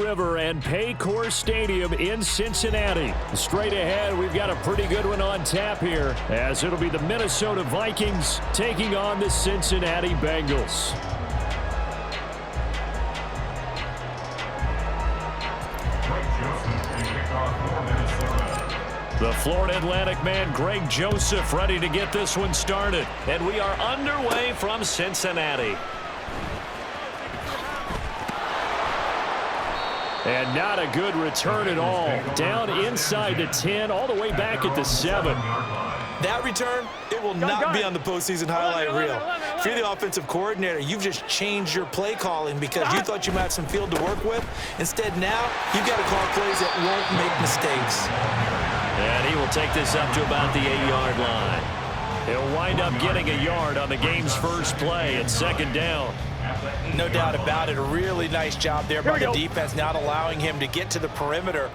River and Paycor Stadium in Cincinnati. Straight ahead, we've got a pretty good one on tap here, as it'll be the Minnesota Vikings taking on the Cincinnati Bengals. The Florida Atlantic man, Greg Joseph, ready to get this one started. And we are underway from Cincinnati. And not a good return at all. Down inside the 10, all the way back at the 7. That return, it will not be on the postseason highlight reel. If you're the offensive coordinator, you've just changed your play calling because you thought you might have some field to work with. Instead, now, you've got to call plays that won't make mistakes. And he will take this up to about the 8-yard line. He'll wind up getting a yard on the game's first play at 2nd down. No doubt about it. A really nice job there by the defense, not allowing him to get to the perimeter.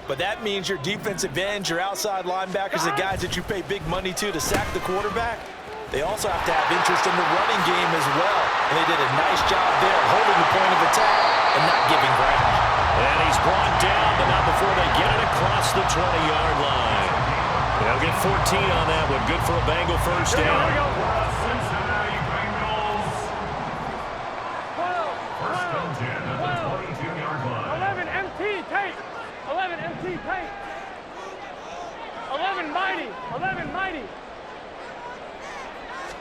But that means your defensive ends, your outside linebackers, the guys that you pay big money to sack the quarterback, they also have to have interest in the running game as well. And they did a nice job there holding the point of attack and not giving ground. And he's brought down, but not before they get it across the 20-yard line. They'll get 14 on that one. Good for a Bengal first down. Cincinnati Bengals. First and 10 at the 22-yard line. 11 MT tape. 11 MT tape. 11 mighty. 11 mighty.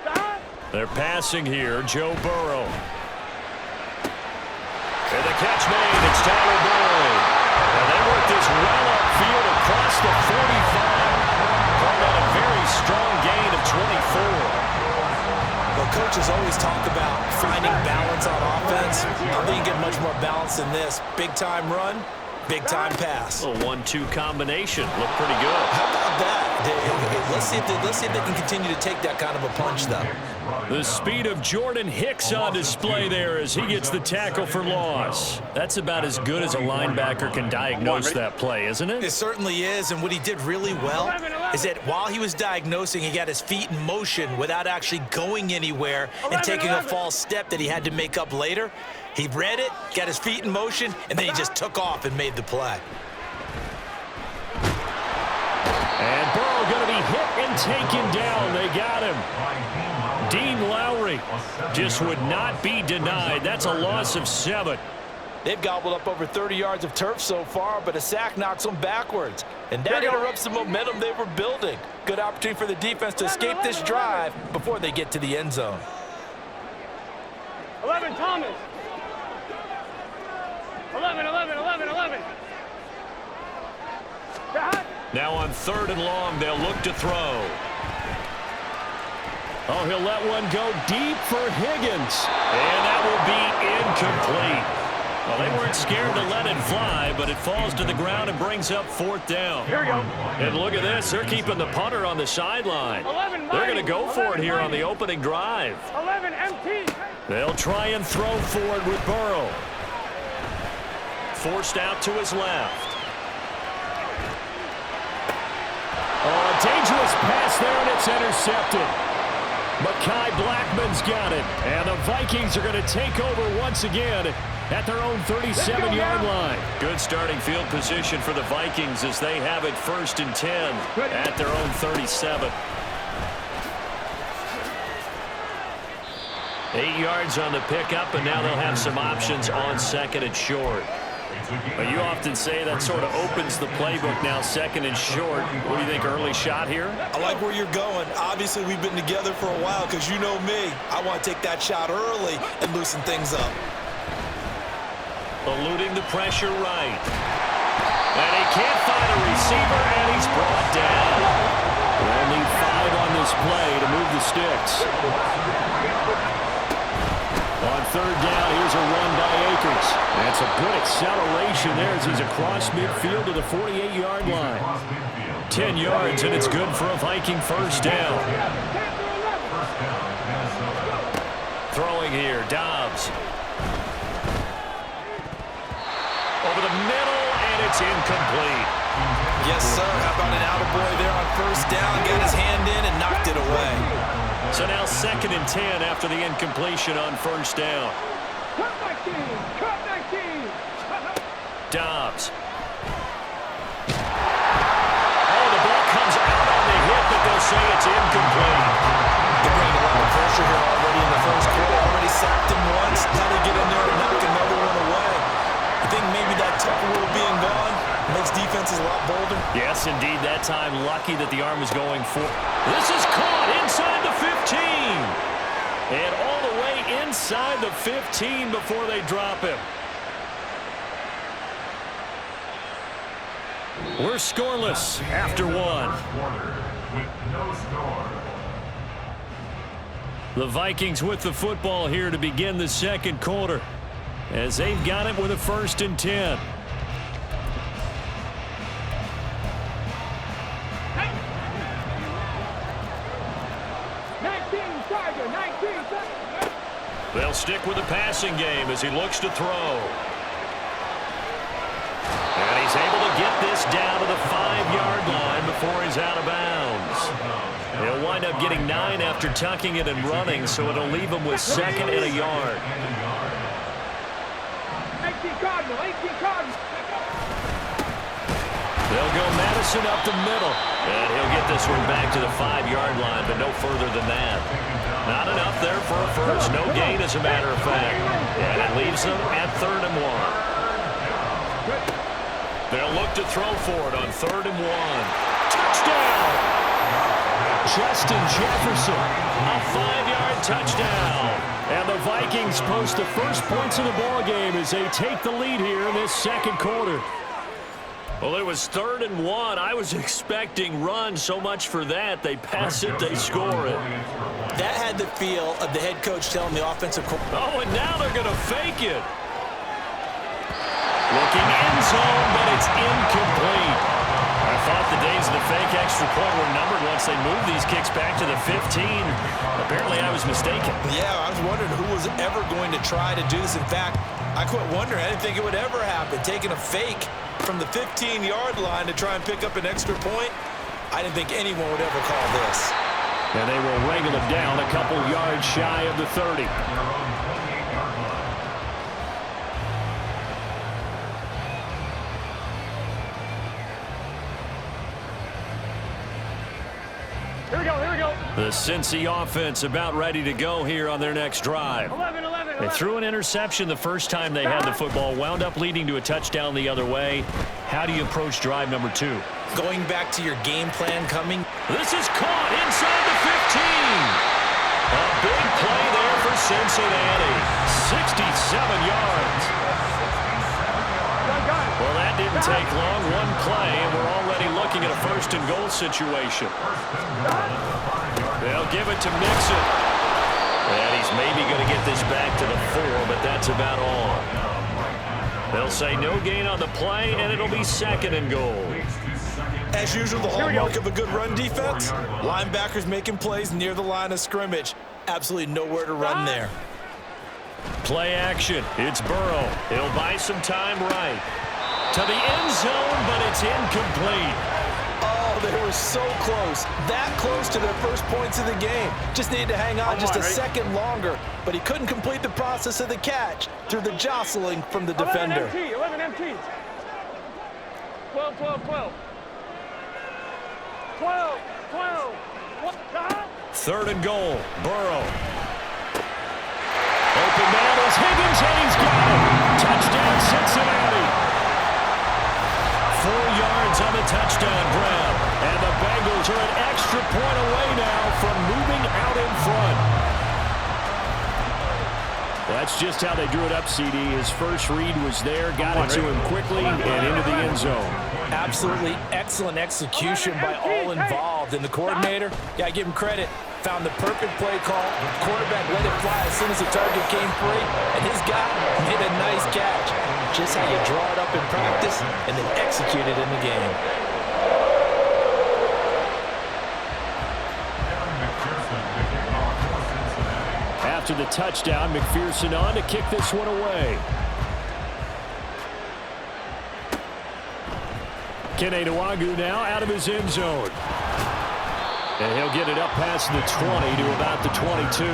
Stop. They're passing here. Joe Burrow. And the catch made. It's Tyler Boyd. And they work this well upfield across the 45. Called out a very strong gain of 24. Well, coaches always talk about finding balance on offense. I think you get much more balance than this. Big-time run, big-time pass. A 1-2 combination. Looked pretty good. How about that? Let's see if they can continue to take that kind of a punch, though. The speed of Jordan Hicks on display there as he gets the tackle for loss. That's about as good as a linebacker can diagnose that play, isn't it? It certainly is, and what he did really well is that while he was diagnosing, he got his feet in motion without actually going anywhere and taking a false step that he had to make up later. He read it, got his feet in motion, and then he just took off and made the play. And Burrow going to be hit and taken down. They got him. Dean Lowry just would not be denied. That's a loss of 7. They've gobbled up over 30 yards of turf so far, but a sack knocks them backwards. And that interrupts the momentum they were building. Good opportunity for the defense to escape this drive before they get to the end zone. 11 Thomas. 11. Now on 3rd and long, they'll look to throw. Oh, he'll let one go deep for Higgins. And that will be incomplete. Well, they weren't scared to let it fly, but it falls to the ground and brings up 4th down. Here we go. And look at this. They're keeping the punter on the sideline. They're going to go for it here on the opening drive. 11 MT. They'll try and throw for it with Burrow. Forced out to his left. Oh, a dangerous pass there, and it's intercepted. Mekhi Blackman's got it. And the Vikings are going to take over once again at their own 37-yard line. Good starting field position for the Vikings as they have it 1st and 10 at their own 37. 8 yards on the pickup, and now they'll have some options on 2nd and short. But you often say that sort of opens the playbook now, 2nd and short. What do you think, early shot here? I like where you're going. Obviously, we've been together for a while because you know me. I want to take that shot early and loosen things up. Eluding the pressure right. And he can't find a receiver, and he's brought down. Only 5 on this play to move the sticks. On 3rd down, here's a run by Akers. That's a good acceleration there as he's across midfield to the 48-yard line. 10 yards, and it's good for a Viking first down. Throwing here, Dobbs. Over the middle, and it's incomplete. Yes, sir. How about an attaboy there on 1st down? Got his hand in and knocked it away. So now 2nd and 10 after the incompletion on 1st down. Dobbs. Oh, the ball comes out on the hit, but they'll say it's incomplete. They're bringing a lot of pressure here already in the first quarter. Already sacked him once. Now they get in there and knock another one away. I think maybe that tucker rule being gone makes defenses a lot bolder. Yes, indeed. That time, lucky that the arm was going for. This is caught inside the 15. And all the way inside the 15 before they drop him. We're scoreless after one. With no score. The Vikings with the football here to begin the second quarter, as they've got it with a 1st and 10. They'll stick with the passing game as he looks to throw. And he's able to get this down to the 5-yard line before he's out of bounds. He'll wind up getting 9 after tucking it and running, so it'll leave him with 2nd and a yard. 18 Cardinal, 18 Cardinal. They'll go Madison up the middle. And he'll get this one back to the 5-yard line, but no further than that. Not enough there for a first. No gain, as a matter of fact. And it leaves them at 3rd and 1. They'll look to throw for it on 3rd and 1. Touchdown! Justin Jefferson, a 5-yard touchdown. And the Vikings post the first points of the ballgame as they take the lead here in this second quarter. Well, it was 3rd and 1. I was expecting run, so much for that. They pass it, they score it. That had the feel of the head coach telling the offensive coordinator. Oh, and now they're going to fake it. Looking end zone, but it's incomplete. I thought the days of the fake extra point were numbered once they moved these kicks back to the 15. Apparently, I was mistaken. Yeah, I was wondering who was ever going to try to do this. In fact, I quit wondering. I didn't think it would ever happen. Taking a fake from the 15-yard line to try and pick up an extra point, I didn't think anyone would ever call this. And they will wrangle him down a couple yards shy of the 30. Here we go, here we go. The Cincy offense about ready to go here on their next drive. 11. They threw an interception the first time they had the football, wound up leading to a touchdown the other way. How do you approach drive number 2? Going back to your game plan coming. This is caught inside the 15. A big play there for Cincinnati. 67 yards. Well, that didn't take long. One play, and we're already looking at a 1st and goal situation. They'll give it to Mixon. And he's maybe going to get this back to the 4, but that's about all. They'll say no gain on the play, and it'll be 2nd and goal. As usual, the hallmark of a good run defense, linebackers making plays near the line of scrimmage. Absolutely nowhere to run there. Play action. It's Burrow. He'll buy some time right. To the end zone, but it's incomplete. Oh, they were so close. That close to their first points of the game. Just needed to hang on just a second longer, but he couldn't complete the process of the catch through the jostling from the defender. 11 MT. 12. 12. 3rd and goal. Burrow. Open man is Higgins, and he's got it. Touchdown, Cincinnati. 4 yards on the touchdown grab. And the Bengals are an extra point away now from moving out in front. That's just how they drew it up, CD. His first read was there, got it to him quickly, and into the end zone. Absolutely excellent execution by all involved. And the coordinator, got to give him credit, found the perfect play call. Quarterback let it fly as soon as the target came free, and his guy made a nice catch. Just how you draw it up in practice and then execute it in the game. After the touchdown, McPherson on to kick this one away. Kene Nwangwu now out of his end zone. And he'll get it up past the 20 to about the 22. The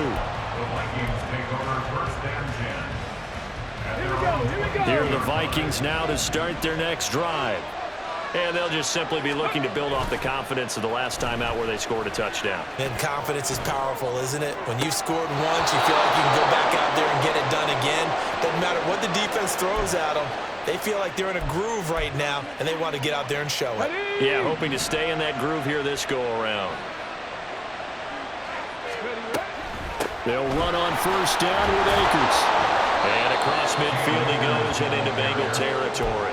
Vikings take over 1st and 10. Here are the Vikings now to start their next drive. And they'll just simply be looking to build off the confidence of the last time out where they scored a touchdown. And confidence is powerful, isn't it? When you've scored once, you feel like you can go back out there and get it done again. Doesn't matter what the defense throws at them. They feel like they're in a groove right now, and they want to get out there and show it. Yeah, hoping to stay in that groove here this go-around. They'll run on first down with Akers. And across midfield he goes and into Bengal territory.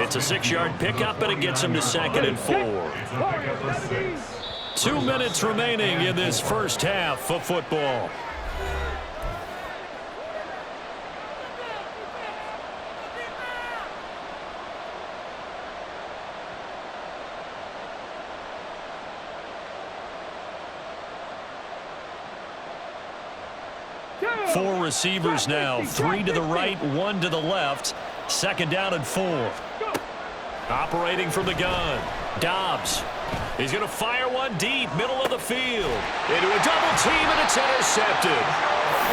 It's a 6-yard pickup, and it gets him to 2nd and 4. 2 minutes remaining in this first half of football. Four receivers now, 3 to the right, 1 to the left. 2nd down and 4. Operating from the gun, Dobbs. He's going to fire one deep, middle of the field. Into a double team, and it's intercepted.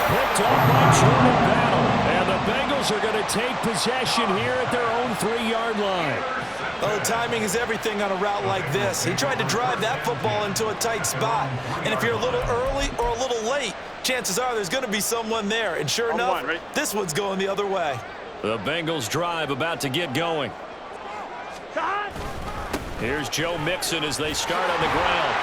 Picked up by Jordan Battle. And the Bengals are going to take possession here at their own 3-yard line. Oh, timing is everything on a route like this. He tried to drive that football into a tight spot. And if you're a little early or a little late, chances are there's going to be someone there. And sure enough, this one's going the other way. The Bengals drive about to get going. Here's Joe Mixon as they start on the ground.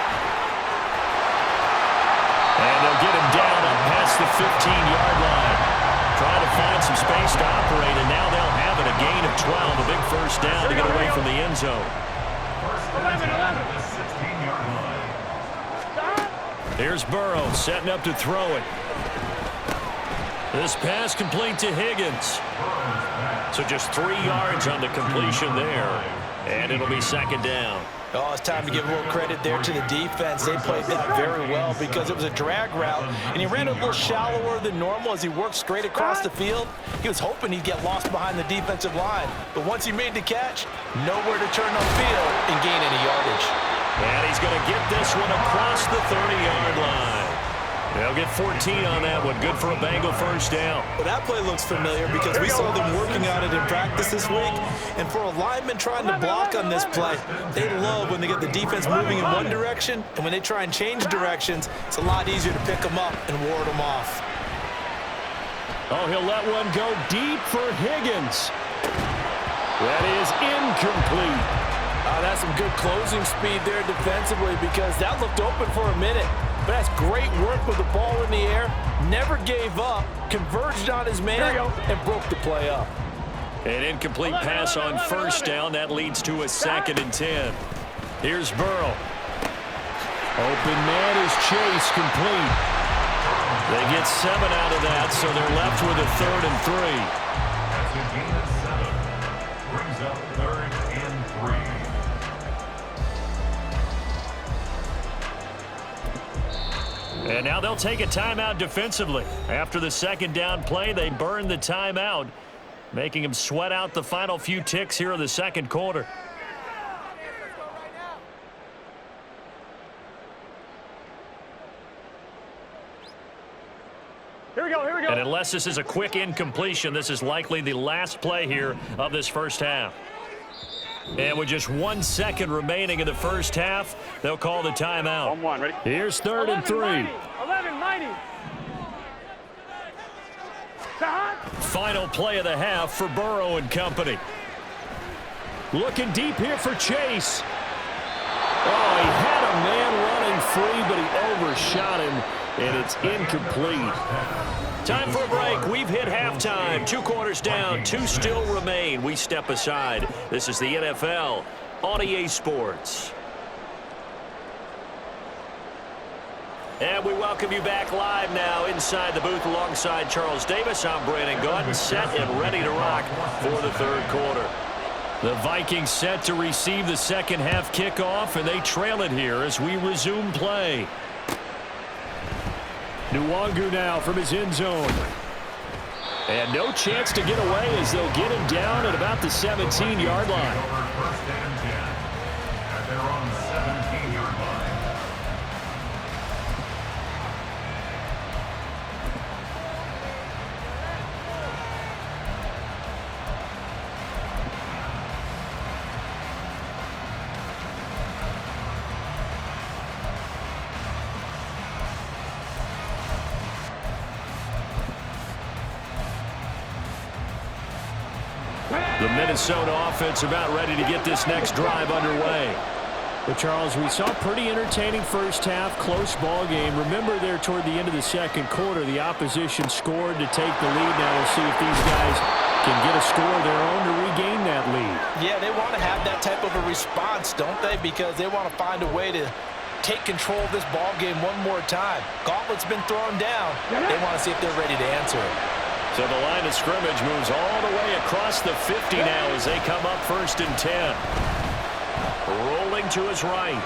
And they'll get him down up past the 15-yard line. Trying to find some space to operate, and now they'll have it. A gain of 12, a big first down to get away from the end zone. 11. Here's Burrow setting up to throw it. This pass complete to Higgins. So just 3 yards on the completion there. And it'll be 2nd down. Oh, it's time to give a little credit there to the defense. They played that very well because it was a drag route, and he ran a little shallower than normal as he worked straight across the field. He was hoping he'd get lost behind the defensive line, but once he made the catch, nowhere to turn upfield and gain any yardage. And he's going to get this one across the 30-yard line. They'll get 14 on that one. Good for a Bengal first down. Well, that play looks familiar because we saw them working on it in practice this week. And for a lineman trying to block on this play, they love when they get the defense moving in one direction. And when they try and change directions, it's a lot easier to pick them up and ward them off. Oh, he'll let one go deep for Higgins. That is incomplete. That's some good closing speed there defensively because that looked open for a minute. But that's great work with the ball in the air. Never gave up, converged on his man, and broke the play up. An incomplete pass on first down. That leads to a 2nd and 10. Here's Burrow. Open man is Chase, complete. They get 7 out of that, so they're left with a 3rd and 3. That's a gain of 7. Brings up 3rd and 3. And now they'll take a timeout defensively. After the 2nd down play, they burn the timeout, making them sweat out the final few ticks here in the 2nd quarter. Here we go, here we go. And unless this is a quick incompletion, this is likely the last play here of this first half. And with just 1 second remaining in the first half, they'll call the timeout. 1-1, ready? Here's 3rd and 3. 11-90. Final play of the half for Burrow and company. Looking deep here for Chase. Oh, he had a man running free, but he overshot him, and it's incomplete. Time for a break. We've hit halftime. 2 quarters down, 2 still remain. We step aside. This is the NFL on EA Sports. And we welcome you back live now inside the booth alongside Charles Davis. I'm Brandon Gordon, set and ready to rock for the 3rd quarter. The Vikings set to receive the 2nd half kickoff, and they trail it here as we resume play. Nwangu now from his end zone. And no chance to get away as they'll get him down at about the 17-yard line. First and 10 at their own 17-yard line. The Minnesota offense about ready to get this next drive underway. Well, Charles, we saw a pretty entertaining first half, close ball game. Remember there toward the end of the second quarter, the opposition scored to take the lead. Now we'll see if these guys can get a score of their own to regain that lead. Yeah, they want to have that type of a response, don't they? Because they want to find a way to take control of this ball game one more time. Gauntlet's been thrown down. They want to see if they're ready to answer it. So the line of scrimmage moves all the way across the 50 now as they come up 1st and 10. Rolling to his right.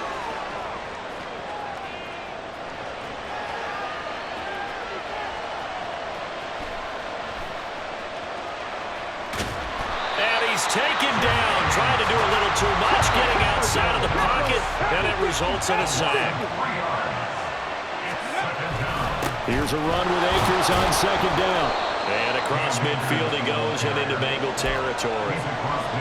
And he's taken down, trying to do a little too much, getting outside of the pocket, and it results in a sack. Here's a run with Akers on 2nd down. And across midfield he goes and into Bengal territory.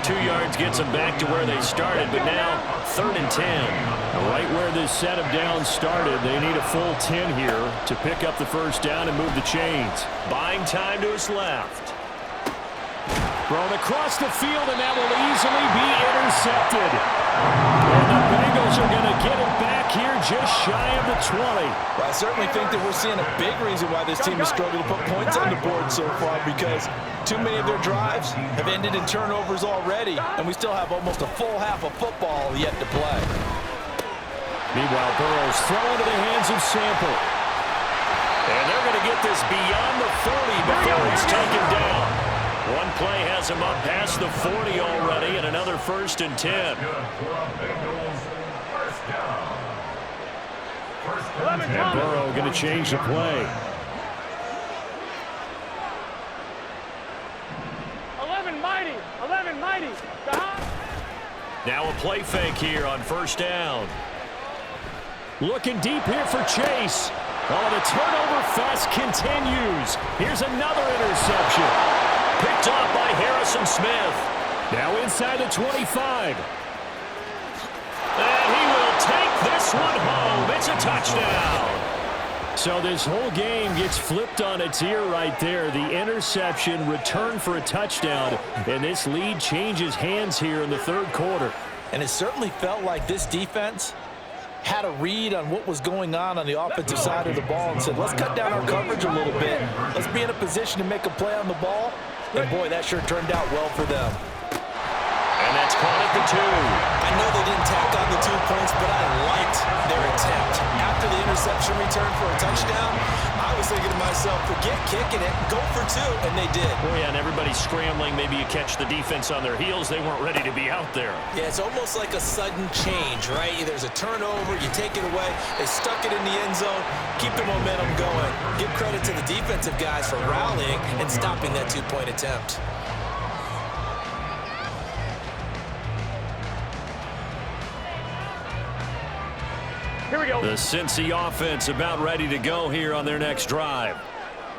2 yards gets them back to where they started, but now 3rd and 10. Right where this set of downs started, they need a full 10 here to pick up the first down and move the chains. Buying time to his left. Thrown across the field, and that will easily be intercepted. And the Bengals are going to get it back here just shy of the 20. Well, I certainly think that we're seeing a big reason why this team has struggled to put points on the board so far, because too many of their drives have ended in turnovers already, and we still have almost a full half of football yet to play. Meanwhile, Burrow's thrown into the hands of Sample. And they're going to get this beyond the 40 before he's taken down. One play has him up past the 40 already, and another 1st and 10. And Burrow going to change the play. 11 mighty. 11 mighty. Now a play fake here on 1st down. Looking deep here for Chase. Oh, the turnover fest continues. Here's another interception. Picked off by Harrison Smith. Now inside the 25. And he will take this one home. It's a touchdown. So this whole game gets flipped on its ear right there. The interception, return for a touchdown, and this lead changes hands here in the 3rd quarter. And it certainly felt like this defense had a read on what was going on the offensive side of the ball and said, let's cut down our coverage a little bit. Let's be in a position to make a play on the ball. And, boy, that sure turned out well for them. And that's caught at the 2. I know they didn't tack on the 2 points, but I liked their attempt. After the interception return for a touchdown, I was thinking to myself, forget kicking it, go for 2, and they did. Oh, yeah, and everybody's scrambling. Maybe you catch the defense on their heels. They weren't ready to be out there. Yeah, it's almost like a sudden change, right? There's a turnover, you take it away, they stuck it in the end zone, keep the momentum going. Give credit to the defensive guys for rallying and stopping that 2-point attempt. Here we go. The Cincy offense about ready to go here on their next drive.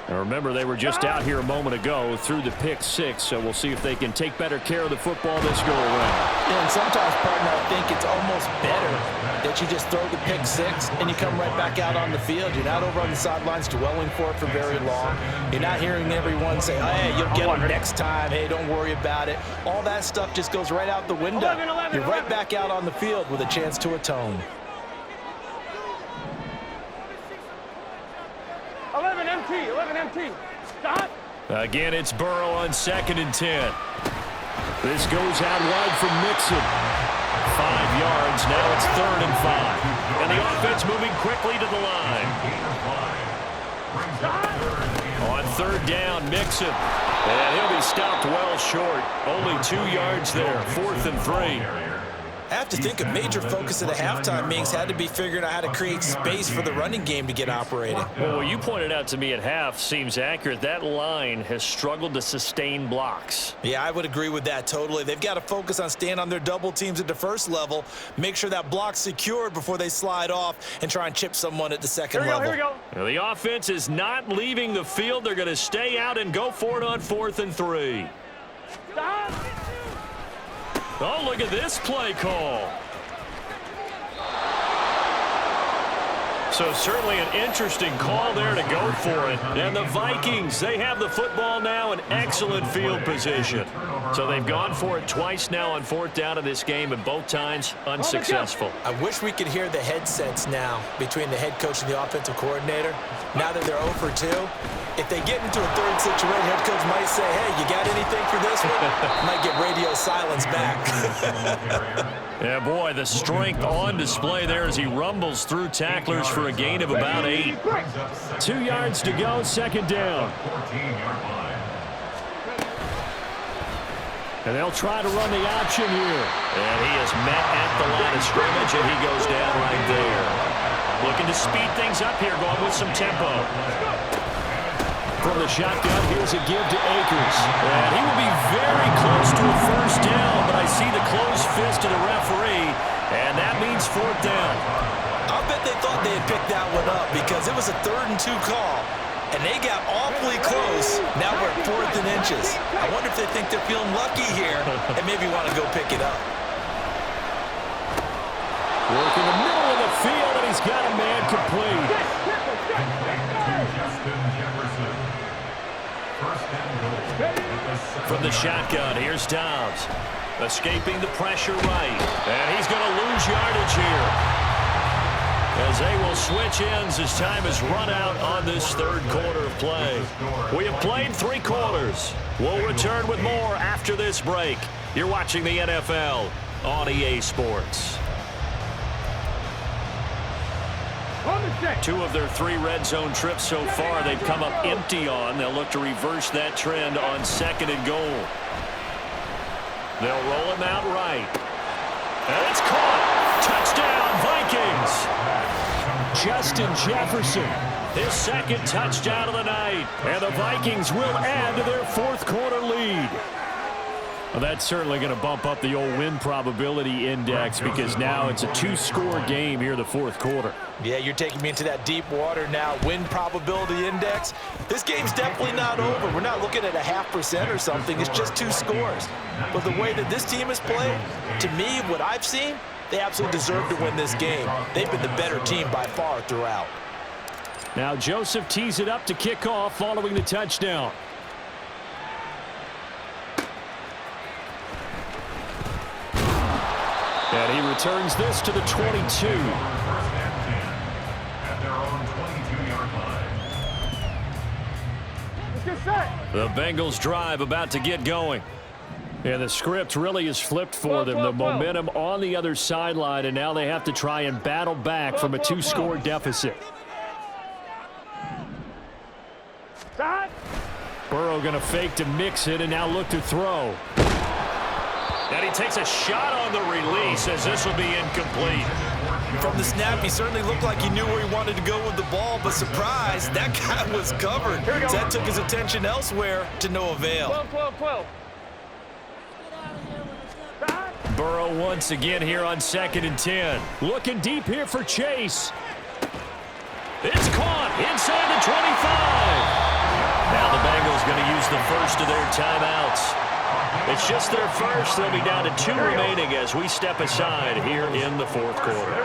And remember, they were just out here a moment ago through the pick 6, so we'll see if they can take better care of the football this go-around. Yeah, and sometimes, partner, I think it's almost better that you just throw the pick 6 and you come right back out on the field. You're not over on the sidelines dwelling for it for very long. You're not hearing everyone say, hey, you'll get them next time. Hey, don't worry about it. All that stuff just goes right out the window. 11, You're right back out on the field with a chance to atone. 11 MT. 11 MT. Stop. Again, it's Burrow on 2nd and 10. This goes out wide from Mixon. 5 yards. Now it's 3rd and 5. And the offense moving quickly to the line. On 3rd down, Mixon. And he'll be stopped well short. Only 2 yards there. 4th and 3. I have to think a major focus of the halftime meetings had to be figuring out how to create space for the running game to get operating. Well, what you pointed out to me at half seems accurate. That line has struggled to sustain blocks. Yeah, I would agree with that totally. They've got to focus on staying on their double teams at the first level, make sure that block's secured before they slide off and try and chip someone at the second level. Here we go. Now, the offense is not leaving the field. They're going to stay out and go for it on 4th and 3. Stop. Oh, look at this play call. So certainly an interesting call there to go for it. And the Vikings, they have the football now in excellent field position. So they've gone for it twice now on fourth down in this game, and both times unsuccessful. I wish we could hear the headsets now between the head coach and the offensive coordinator. Now that they're 0 for 2, if they get into a third situation, head coach might say, hey, you got anything for this one? Might get radio silence back. Yeah, boy, the strength on display there as he rumbles through tacklers for a gain of about 8. 2 yards to go, second down. 14-yard line. And they'll try to run the option here. And he is met at the line of scrimmage, and he goes down right there. Looking to speed things up here, going with some tempo. From the shotgun, here's a give to Akers. And he will be very close to a first down, but I see the closed fist of the referee, and that means fourth down. I bet they thought they had picked that one up because it was a 3rd and 2 call, and they got awfully close. Now we're at 4th and inches. I wonder if they think they're feeling lucky here and maybe want to go pick it up. Work in the middle of the field, and he's got a man complete. Justin Jefferson. First and goal. From the shotgun, here's Dobbs. Escaping the pressure right. And he's going to lose yardage here, as they will switch ends as time is run out on this third quarter of play. We have played 3 quarters. We'll return with more after this break. You're watching the NFL on EA Sports. 2 of their 3 red zone trips so far they've come up empty on. They'll look to reverse that trend on 2nd and goal. They'll roll him out right. And it's caught. Touchdown, Vikings. Justin Jefferson. His 2nd touchdown of the night. And the Vikings will add to their 4th quarter lead. Well, that's certainly going to bump up the old win probability index because now it's a 2-score game here in the 4th quarter. Yeah, you're taking me into that deep water now. Win probability index. This game's definitely not over. We're not looking at a 0.5% or something. It's just 2 scores. But the way that this team has played, to me, what I've seen, they absolutely deserve to win this game. They've been the better team by far throughout. Now Joseph tees it up to kick off following the touchdown. And he returns this to the 22. First and 10 at their own 22-yard line. The Bengals drive about to get going. And the script really is flipped for them. The momentum on the other sideline, and now they have to try and battle back from a 2-score deficit. Burrow going to fake to mix it and now look to throw. And he takes a shot on the release as this will be incomplete. From the snap, he certainly looked like he knew where he wanted to go with the ball, but surprise, that guy was covered. That took his attention elsewhere to no avail. 12. Burrow once again here on 2nd and 10. Looking deep here for Chase. It's caught inside the 25. Now the Bengals going to use the first of their timeouts. It's just their first. They'll be down to 2 remaining as we step aside here in the 4th quarter.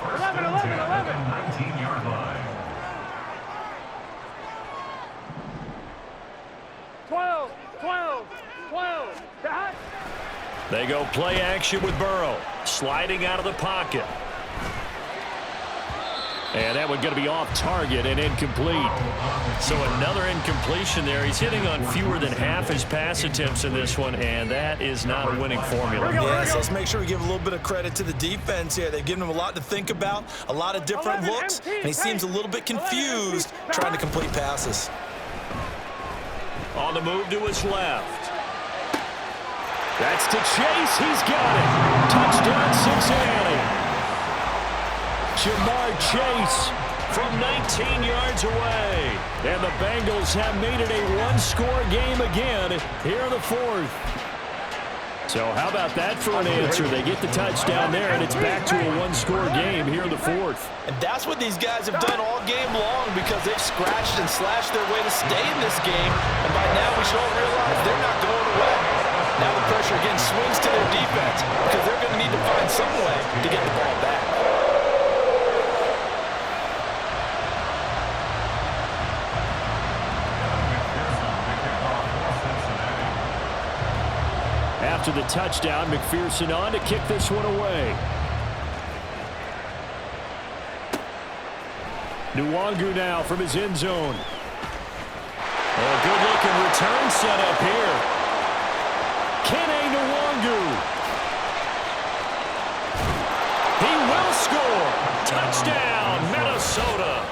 First and 10 at the 19-yard line. 12. They go play action with Burrow, sliding out of the pocket. And that one's going to be off target and incomplete. So another incompletion there. He's hitting on fewer than half his pass attempts in this one, and that is not a winning formula. Yes, let's make sure we give a little bit of credit to the defense here. They've given him a lot to think about, a lot of different looks, and he seems a little bit confused trying to complete passes. On the move to his left. That's to Chase. He's got it. Touchdown, Cincinnati. Jamar Chase from 19 yards away. And the Bengals have made it a 1-score game again here in the 4th. So how about that for an answer? They get the touchdown there, and it's back to a 1-score game here in the 4th. And that's what these guys have done all game long because they've scratched and slashed their way to stay in this game. And by now we should all realize they're not going away. Now the pressure again swings to their defense because they're going to need to find some way to get the ball back. to the touchdown. McPherson on to kick this one away. Nwangu now from his end zone. Oh, good-looking return set up here. Kene Nwangu. He will score. Touchdown, Minnesota.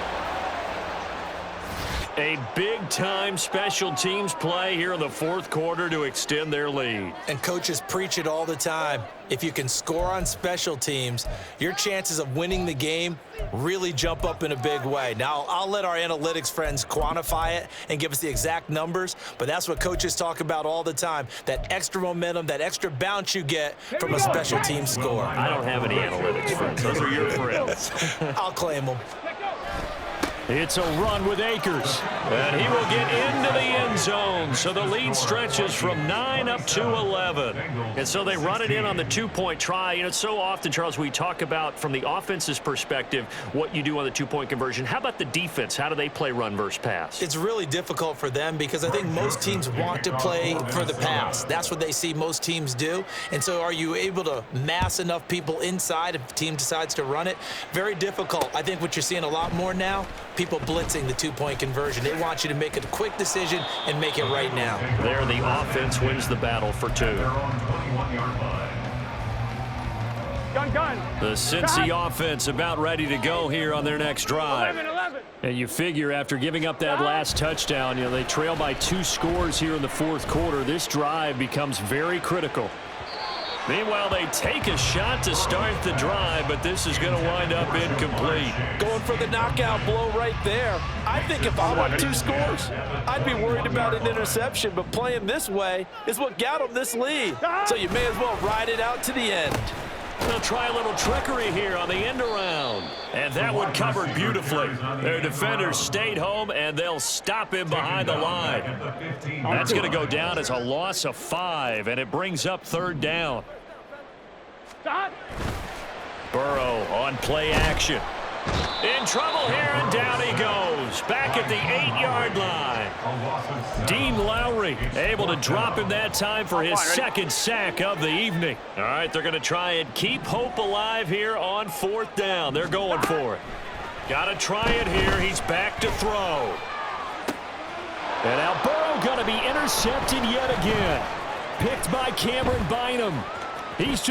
A big-time special teams play here in the fourth quarter to extend their lead. And coaches preach it all the time. If you can score on special teams, your chances of winning the game really jump up in a big way. Now, I'll let our analytics friends quantify it and give us the exact numbers, but that's what coaches talk about all the time, that extra momentum, that extra bounce you get from a special team score. I don't have any analytics friends. Those are your friends. I'll claim them. It's a run with Akers. And he will get into the end zone. So the lead stretches from 9 up to 11. And so they run it in on the two-point try. You know, so often, Charles, we talk about from the offense's perspective what you do on the two-point conversion. How about the defense? How do they play run versus pass? It's really difficult for them because I think most teams want to play for the pass. That's what they see most teams do. And so are you able to mass enough people inside if the team decides to run it? Very difficult. I think what you're seeing a lot more now, people blitzing the two-point conversion. They want you to make a quick decision and make it right now. There, the offense wins the battle for 2. Gun. The Cincy offense about ready to go here on their next drive. 11. And you figure after giving up that last touchdown, you know, they trail by 2 scores here in the fourth quarter. This drive becomes very critical. Meanwhile, they take a shot to start the drive, but this is going to wind up incomplete. Going for the knockout blow right there. I think if I want 2 scores, I'd be worried about an interception, but playing this way is what got them this lead. So you may as well ride it out to the end. They'll try a little trickery here on the end around. And that one covered beautifully. Their defenders stayed home, and they'll stop him behind the line. That's going to go down as a loss of 5, and it brings up 3rd down. Burrow on play action. In trouble here, and down he goes. Back at the 8-yard line. Dean Lowry able to drop him that time for his second sack of the evening. All right, they're going to try and keep hope alive here on 4th down. They're going for it. Got to try it here. He's back to throw. And now Burrow going to be intercepted yet again. Picked by Cameron Bynum. He's